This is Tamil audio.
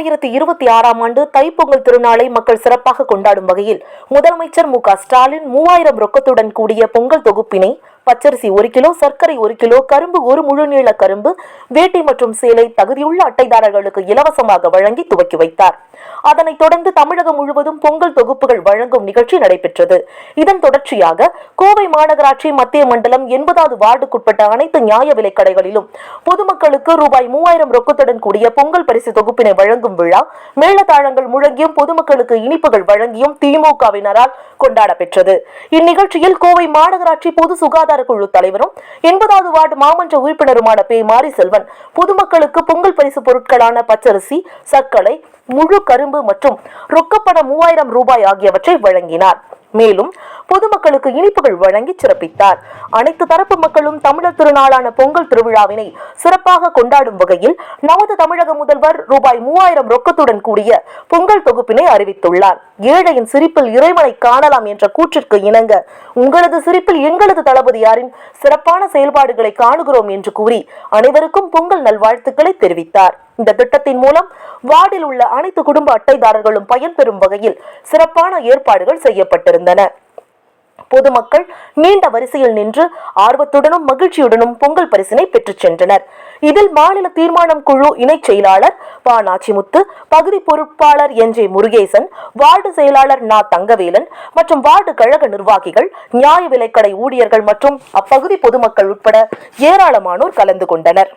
2026ஆம் ஆண்டு தைப்பொங்கல் திருநாளை மக்கள் சிறப்பாக கொண்டாடும் வகையில் முதலமைச்சர் மு.க.ஸ்டாலின் 3000 ரொக்கத்துடன் கூடிய பொங்கல் தொகுப்பினை பச்சரிசி 1 கிலோ, சர்க்கரை 1 கிலோ, கரும்பு 1 முழு நீள கரும்பு, வேட்டி மற்றும் சேலை தகுதியுள்ள அட்டைதாரர்களுக்கு இலவசமாக வழங்கி துவக்கி வைத்தார். அதனைத் தொடர்ந்து தமிழகம் முழுவதும் பொங்கல் தொகுப்புகள் வழங்கும் நிகழ்ச்சி நடைபெற்றது. இதன் தொடர்ச்சியாக கோவை மாநகராட்சி மத்திய மண்டலம் 80வது வார்டுக்குட்பட்ட அனைத்து நியாய விலைக் கடைகளிலும் பொதுமக்களுக்கு ரூபாய் 3000 ரொக்கத்துடன் கூடிய பொங்கல் பரிசு தொகுப்பினை வழங்கும் விழா மேளதாளங்கள் முழங்கியும் பொதுமக்களுக்கு இனிப்புகள் வழங்கியும் திமுகவினரால் கொண்டாட பெற்றது. இந்நிகழ்ச்சியில் கோவை மாநகராட்சி பொது சுகாதார குழு தலைவரும் 80வது வார்டு மாமன்ற உறுப்பினருமான பே. மாரி செல்வன் பொதுமக்களுக்கு பொங்கல் பரிசு பொருட்களான பச்சரிசி, சர்க்கரை, முழு கரும்பு மற்றும் ரொக்கப்பணம் 3000 ரூபாய் ஆகியவற்றை வழங்கினார். மேலும் பொதுமக்களுக்கு இனிப்புகள் வழங்கி சிறப்பித்தார். அனைத்து தரப்பு மக்களும் தமிழர் திருநாளான பொங்கல் திருவிழாவினை சிறப்பாக கொண்டாடும் வகையில் நமது தமிழக முதல்வர் ரூபாய் 3000 ரொக்கத்துடன் கூடிய பொங்கல் தொகுப்பினை அறிவித்துள்ளார். ஏழையின் சிரிப்பில் இறைவனை காணலாம் என்ற கூற்றிற்கு இணங்க உங்களது சிரிப்பில் எங்களது தளபதியாரின் சிறப்பான செயல்பாடுகளை காணுகிறோம் என்று கூறி அனைவருக்கும் பொங்கல் நல்வாழ்த்துக்களை தெரிவித்தார். இந்த திட்டத்தின் மூலம் வார்டில் உள்ள அனைத்து குடும்ப அட்டைதாரர்களும் பயன்பெறும் வகையில் சிறப்பான ஏற்பாடுகள் செய்யப்பட்டிருந்தன. பொதுமக்கள் நீண்ட வரிசையில் நின்று ஆர்வத்துடனும் மகிழ்ச்சியுடனும் பொங்கல் பரிசினை பெற்றுச் சென்றனர். இதில் மாநில தீர்மானம் குழு இணை செயலாளர் ப. நாச்சிமுத்து, பகுதி பொறுப்பாளர் என்.ஜே. முருகேசன், வார்டு செயலாளர் நா. தங்கவேலன் மற்றும் வார்டு கழக நிர்வாகிகள், நியாய விலைக்கடை ஊழியர்கள் மற்றும் அப்பகுதி பொதுமக்கள் உட்பட ஏராளமானோர் கலந்து கொண்டனர்.